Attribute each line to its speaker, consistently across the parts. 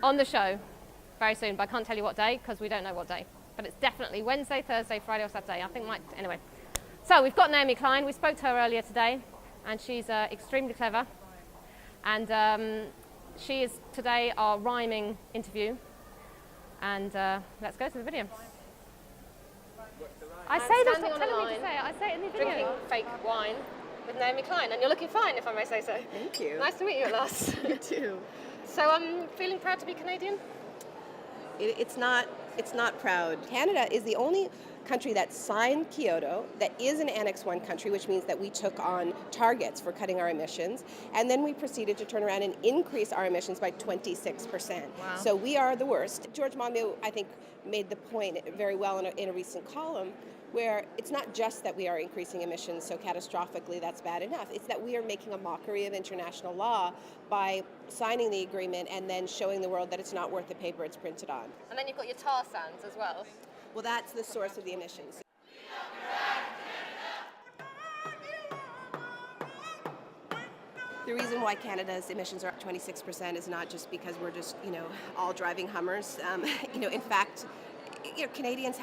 Speaker 1: on the show very soon, but I can't tell you what day because we don't know what day. But it's definitely Wednesday, Thursday, Friday or Saturday. I think anyway. So we've got Naomi Klein. We spoke to her earlier today, and she's extremely clever. And she is today our rhyming interview. And let's go to the video. I say this, stop telling me to say it. I say it in the video. Drinking fake wine with Naomi Klein, and you're looking fine, if I may say so.
Speaker 2: Thank you.
Speaker 1: Nice to meet you at last.
Speaker 2: You too.
Speaker 1: So I'm feeling proud to be Canadian.
Speaker 2: It's not proud. Canada is the only country that signed Kyoto, that is an Annex 1 country, which means that we took on targets for cutting our emissions, and then we proceeded to turn around and increase our emissions by 26%.
Speaker 1: Wow.
Speaker 2: So we are the worst. George Monbiot, I think, made the point very well in a recent column, where it's not just that we are increasing emissions so catastrophically that's bad enough. It's that we are making a mockery of international law by signing the agreement and then showing the world that it's not worth the paper it's printed on.
Speaker 1: And then you've got your tar sands as well.
Speaker 2: Well, that's the source of the emissions. The reason why Canada's emissions are up 26% is not just because we're just, all driving Hummers. In fact, Canadians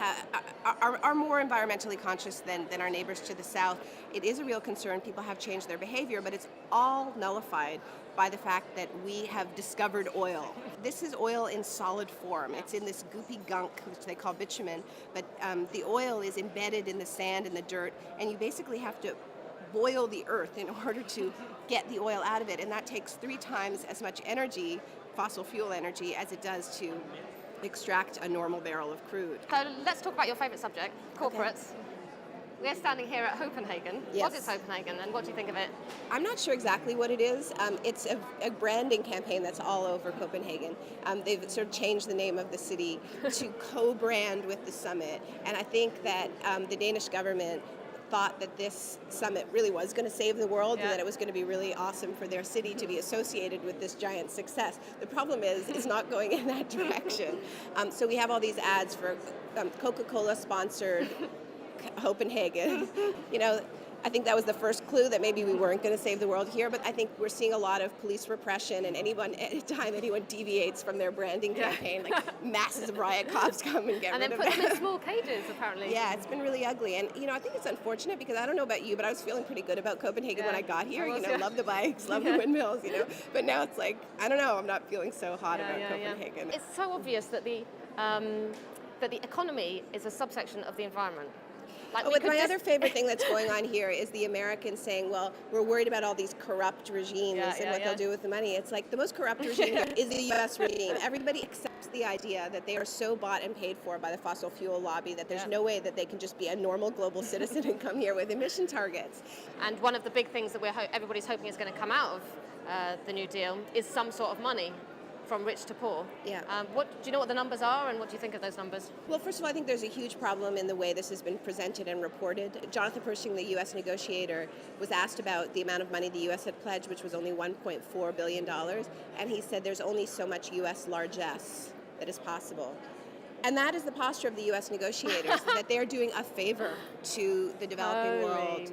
Speaker 2: are more environmentally conscious than our neighbors to the south. It is a real concern. People have changed their behavior, but it's all nullified by the fact that we have discovered oil. This is oil in solid form. It's in this goopy gunk, which they call bitumen, but the oil is embedded in the sand and the dirt, and you basically have to boil the earth in order to get the oil out of it, and that takes 3 times as much energy, fossil fuel energy, as it does to extract a normal barrel of crude.
Speaker 1: So let's talk about your favourite subject, corporates. Okay. We're standing here at Copenhagen.
Speaker 2: Yes.
Speaker 1: What is Copenhagen and what do you think of it?
Speaker 2: I'm not sure exactly what it is. It's a branding campaign that's all over Copenhagen. They've sort of changed the name of the city to co-brand with the summit. And I think that the Danish government thought that this summit really was going to save the world and that it was going to be really awesome for their city to be associated with this giant success. The problem is it's not going in that direction. So we have all these ads for Coca-Cola sponsored Copenhagen. I think that was the first clue that maybe we weren't going to save the world here, but I think we're seeing a lot of police repression, and anytime anyone deviates from their branding campaign, like masses of riot cops come and get rid of them.
Speaker 1: And then put them in small cages, apparently.
Speaker 2: Yeah, it's been really ugly. And, I think it's unfortunate because I don't know about you, but I was feeling pretty good about Copenhagen when I got here. Love the bikes, love the windmills, But now it's like, I don't know, I'm not feeling so hot about Copenhagen.
Speaker 1: It's so obvious that the economy is a subsection of the environment.
Speaker 2: My other favorite thing that's going on here is the Americans saying, well, we're worried about all these corrupt regimes and what they'll do with the money. It's like the most corrupt regime is the U.S. regime. Everybody accepts the idea that they are so bought and paid for by the fossil fuel lobby that there's no way that they can just be a normal global citizen and come here with emission targets.
Speaker 1: And one of the big things that everybody's hoping is going to come out of the New Deal is some sort of money from rich to poor.
Speaker 2: Yeah.
Speaker 1: Do you know what the numbers are, and what do you think of those numbers?
Speaker 2: Well, first of all, I think there's a huge problem in the way this has been presented and reported. Jonathan Pershing, the U.S. negotiator, was asked about the amount of money the U.S. had pledged, which was only $1.4 billion, and he said there's only so much U.S. largesse that is possible. And that is the posture of the U.S. negotiators, that they're doing a favor to the developing world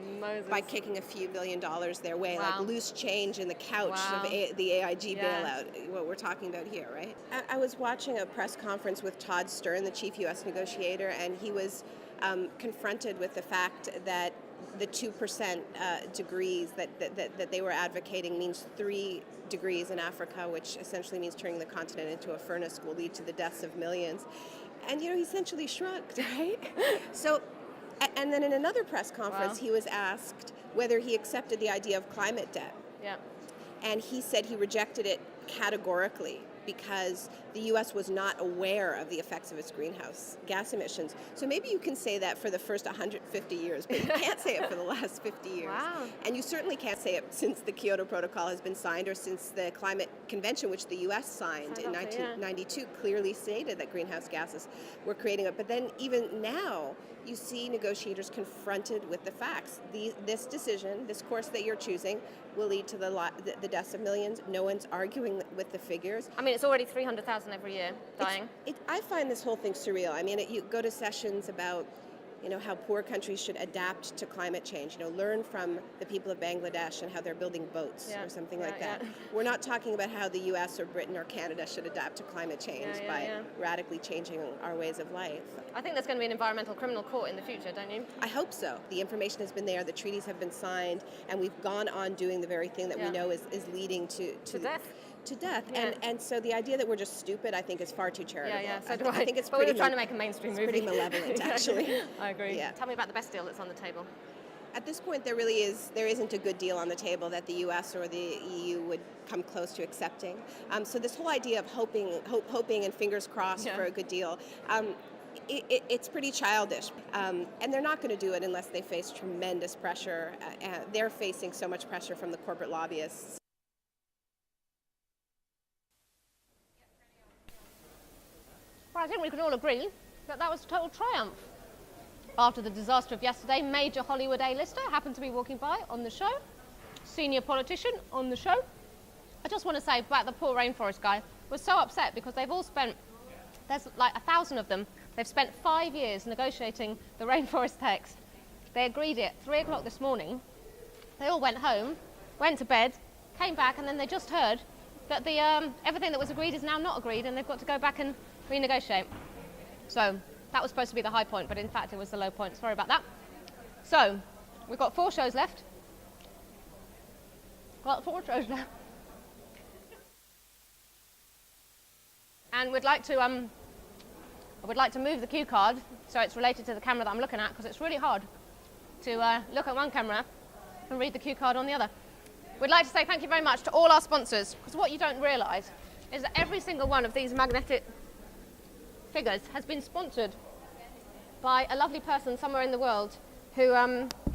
Speaker 2: by kicking a few $1 billion their way, like loose change in the couch of the AIG bailout, what we're talking about here, right? I was watching a press conference with Todd Stern, the chief U.S. negotiator, and he was confronted with the fact that the 2% degrees that they were advocating means 3 degrees in Africa, which essentially means turning the continent into a furnace, will lead to the deaths of millions. And, he essentially shrugged, right? So, and then in another press conference, he was asked whether he accepted the idea of climate debt.
Speaker 1: Yeah.
Speaker 2: And he said he rejected it categorically because the U.S. was not aware of the effects of its greenhouse gas emissions. So maybe you can say that for the first 150 years, but you can't say it for the last 50 years.
Speaker 1: Wow.
Speaker 2: And you certainly can't say it since the Kyoto Protocol has been signed or since the Climate Convention, which the U.S. signed in 1992, clearly stated that greenhouse gases were creating it. But then even now, you see negotiators confronted with the facts. This decision, this course that you're choosing, will lead to the deaths of millions. No one's arguing with the figures.
Speaker 1: I mean, it's already 300,000 every year dying.
Speaker 2: I find this whole thing surreal. I mean, you go to sessions about how poor countries should adapt to climate change. Learn from the people of Bangladesh and how they're building boats or something like that. We're not talking about how the U.S. or Britain or Canada should adapt to climate change by radically changing our ways of life.
Speaker 1: I think there's going to be an environmental criminal court in the future, don't you?
Speaker 2: I hope so. The information has been there, the treaties have been signed, and we've gone on doing the very thing that we know is leading to
Speaker 1: death.
Speaker 2: To death. And so the idea that we're just stupid, I think, is far too charitable.
Speaker 1: Yeah, so do I.
Speaker 2: I think it's
Speaker 1: but we're trying to make a mainstream movie.
Speaker 2: Pretty malevolent, actually.
Speaker 1: I agree.
Speaker 2: Yeah.
Speaker 1: Tell me about the best deal that's on the table.
Speaker 2: At this point, there isn't a good deal on the table that the U.S. or the EU would come close to accepting. So this whole idea of hoping and fingers crossed for a good deal, it's pretty childish. And they're not going to do it unless they face tremendous pressure. They're facing so much pressure from the corporate lobbyists.
Speaker 1: Well, I think we can all agree that was a total triumph. After the disaster of yesterday, major Hollywood A-lister happened to be walking by on the show, senior politician on the show. I just want to say about the poor rainforest guy, was so upset because they've all spent, there's like 1,000 of them, they've spent 5 years negotiating the rainforest text. They agreed it at 3 o'clock this morning. They all went home, went to bed, came back, and then they just heard that everything that was agreed is now not agreed, and they've got to go back and renegotiate. So that was supposed to be the high point, but in fact it was the low point. Sorry about that. So we've got 4 shows left. And we'd like to I would like to move the cue card so it's related to the camera that I'm looking at, because it's really hard to look at one camera and read the cue card on the other. We'd like to say thank you very much to all our sponsors, because what you don't realise is that every single one of these magnetic figures has been sponsored by a lovely person somewhere in the world who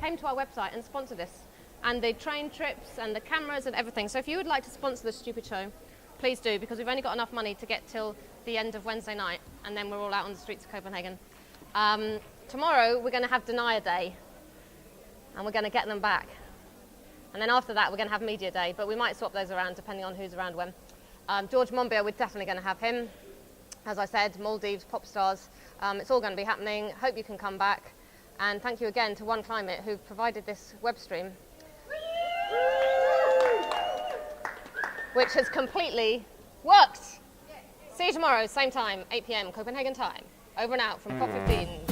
Speaker 1: came to our website and sponsored us, and the train trips and the cameras and everything. So if you would like to sponsor this stupid show, please do, because we've only got enough money to get till the end of Wednesday night, and then we're all out on the streets of Copenhagen. Tomorrow we're going to have Denier Day, and we're going to get them back. And then after that we're going to have Media Day, but we might swap those around depending on who's around when. George Monbiot, we're definitely going to have him. As I said, Maldives, pop stars, it's all going to be happening. Hope you can come back. And thank you again to One Climate, who provided this web stream, which has completely worked. See you tomorrow, same time, 8 p.m. Copenhagen time. Over and out from COP15.